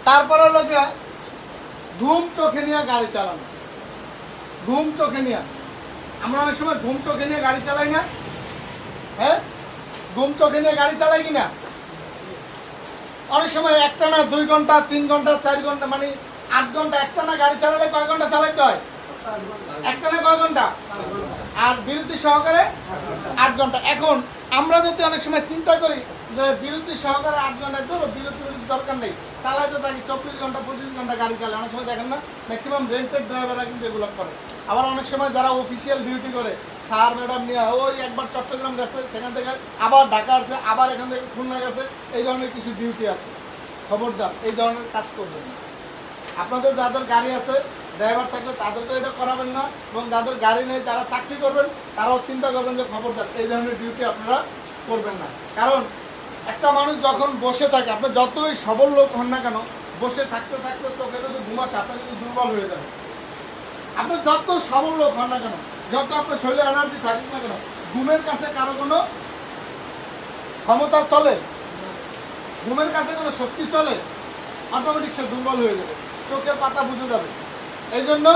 তারপর হলো ঘুম চোখে নিয়ে গাড়ি চালানো। ঘুম চোখে নিয়ে আমরা অনেক সময় ঘুম চোখে নিয়ে গাড়ি চালাই না? হ্যাঁ, ঘুম চোখে নিয়ে গাড়ি চালাই কিনা? অনেক সময় একটানা 2 ঘন্টা 3 ঘন্টা 4 ঘন্টা মানে 8 ঘন্টা একটানা গাড়ি চালালে কয় ঘন্টা চালাইতে হয়? একটানা কয় ঘন্টা? আর বিরতি সহকারে 8 ঘন্টা। এখন আমরা যদি অনেক সময় চিন্তা করি যে বিরতি সহকারে 8 ঘন্টায় তো বিরতির দরকার নেই, চালাইতে থাকি 24 ঘন্টা 25 ঘন্টা গাড়ি চালায়। অনেক সময় দেখেন না, ম্যাক্সিমাম রেন্টেড ড্রাইভাররা কিন্তু এগুলো করে। আবার অনেক সময় যারা অফিসিয়াল ডিউটি করে, স্যার ম্যাডাম নিয়ে ওই একবার চট্টগ্রাম গেছে, সেখান থেকে আবার ঢাকা আসছে, আবার এখান থেকে খুলনা গেছে, এই ধরনের কিছু ডিউটি আছে। খবরদার এই ধরনের কাজ করবেন না। আপনাদের যাদের গাড়ি আছে, ড্রাইভার থাকলে তাদেরকে এটা করাবেন না, এবং যাদের গাড়ি নেই যারা চাকরি করবেন তারাও চিন্তা করবেন যে খবরদার এই ধরনের ডিউটি আপনারা করবেন না। কারণ একটা মানুষ যখন বসে থাকে, আপনি যতই সবল লোক হন না কেন, বসে থাকতে থাকতে চোখে যদি ঘুম আসে আপনি কিন্তু দুর্বল হয়ে যাবেন। আপনি যত সবল লোক হন না কেন, যত আপনার শরীরে এনার্জি থাকুক না কেন, ঘুমের কাছে কারো কোনো ক্ষমতা চলে? ঘুমের কাছে কোনো শক্তি চলে? অটোমেটিক সে দুর্বল হয়ে যাবে, চোখের পাতা বুঝে যাবে। এই জন্য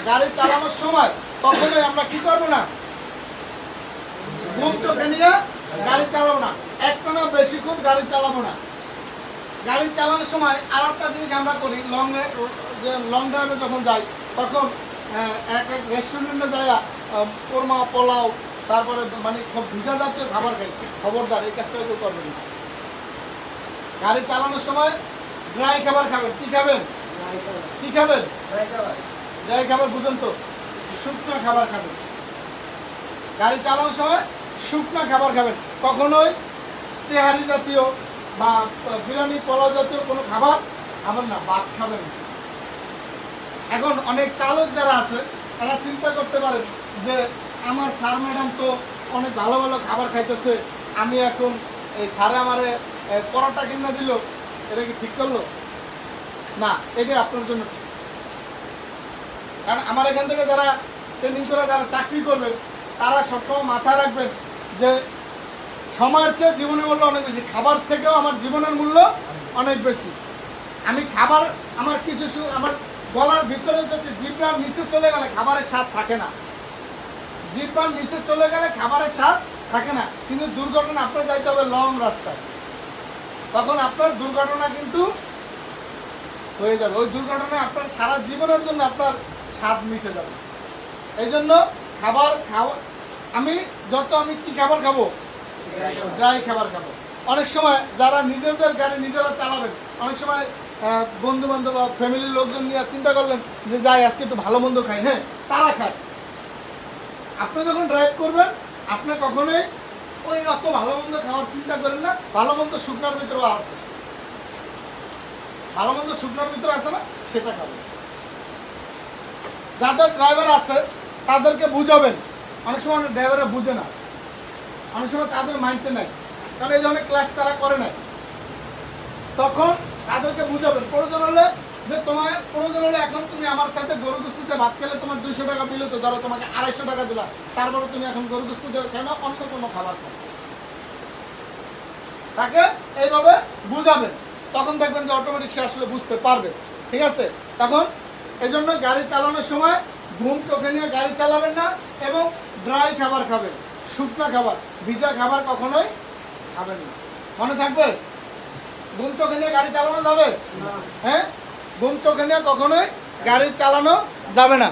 গাড়ি চালানোর সময় কখনোই আমরা কি করবো না, ঘুম চোখে নিয়ে গাড়ি চালাবো না, একটানা বেশিক্ষণ গাড়ি চালাবো না। গাড়ি চালানোর সময় আর একটা জিনিস আমরা করি, লং ড্রাইভে যখন যাই তখন এক রেস্টুরেন্টে যাই কোরমা পোলাও, তারপরে মানে খুব ভিজা জাতীয় খাবার খাই। খবরদার এই কাজটা কেউ করবেন না। গাড়ি চালানোর সময় ড্রাই খাবার খাবেন। কি খাবেন? কি খাবেন? ড্রাই খাবার বুঝেন তো, শুকনো খাবার খাবেন। গাড়ি চালানোর সময় শুকনো খাবার খাবেন, কখনোই তেহারি জাতীয় বা বিরিয়ানি পোলাও জাতীয় কোনো খাবার খাবেন না, ভাত খাবেন না। এখন অনেক চালক যারা আছে তারা চিন্তা করতে পারেন যে আমার স্যার ম্যাডাম তো অনেক ভালো ভালো খাবার খাইতেছে, আমি এখন এই স্যারে আমারে পরোটা কিনে দিল, এটা কি ঠিক করলো? না, এটা আপনার জন্য ঠিক। কারণ আমার এখান থেকে যারা ট্রেনিং করে যারা চাকরি করবেন তারা সবসময় মাথায় রাখবেন যে সময়ের চেয়ে জীবনের মূল্য অনেক বেশি, খাবার থেকেও আমার জীবনের মূল্য অনেক বেশি। আমি খাবার আমার কিছু আমার গলার ভিতরে যদি জিহ্বার নিচে চলে গেলে খাবারের স্বাদ থাকে না, জিহ্বার নিচে চলে গেলে খাবারের স্বাদ থাকে না। কিন্তু দুর্ঘটনা আপনার যাইতে হবে লং রাস্তায়, তখন আপনার দুর্ঘটনা কিন্তু হয়ে যাবে। ওই দুর্ঘটনায় আপনার সারা জীবনের জন্য আপনার স্বাদ মিশে যাবে। এই জন্য খাবার আমি কি খাবার খাবো? ড্রাই খাবার খাবো। অনেক সময় যারা নিজেদের গাড়ি নিজেরা চালাবেন, অনেক সময় বন্ধু বান্ধব বা ফ্যামিলির লোকজন নিয়ে চিন্তা করলেন যে যাই আজকে একটু ভালো মন্দ খাই, হ্যাঁ তারা খায়। আপনি যখন ড্রাইভ করবেন আপনি কখনোই ওই অত ভালো মন্দ খাওয়ার চিন্তা করেন না। ভালো মন্দ শুকনার ভিতরেও আছে, ভালো মন্দ শুকনার ভিতরে আছে না, সেটা খাবেন। যাদের ড্রাইভার আছে তাদেরকে বুঝাবেন। অনেক সময় ড্রাইভাররা বুঝে না, অনেক সময় তাদের মাইন্ডে নাই, কারণ এই ধরনের ক্লাস তারা করে নাই। তখন তাদেরকে বুঝাবেন, প্রয়োজন হলে এখন তুমি আমার সাথে গরু গোস্তিতে ভাত খেলে তোমার 200 টাকা বিল হতো, ধরো তোমাকে 250 টাকা দিলা, তারপরে তুমি এখন গরু গোস্তিতে খেয়ে নাও, অন্য কোনো খাবার খাও। তাকে এইভাবে বুঝাবেন, তখন দেখবেন যে অটোমেটিক সে আসলে বুঝতে পারবে। ঠিক আছে? তখন এই জন্য গাড়ি চালানোর সময় ঘুম চোখে নিয়ে গাড়ি চালাবেন না, এবং ড্রাই খাবার খাবেন, শুকনো খাবার, ভিজা খাবার কখনোই খাবেন না। মনে থাকবে? ঘুম চোখে নিয়ে গাড়ি চালানো যাবে? হ্যাঁ, ঘুম চোখে নিয়ে কখনোই গাড়ি চালানো যাবে না।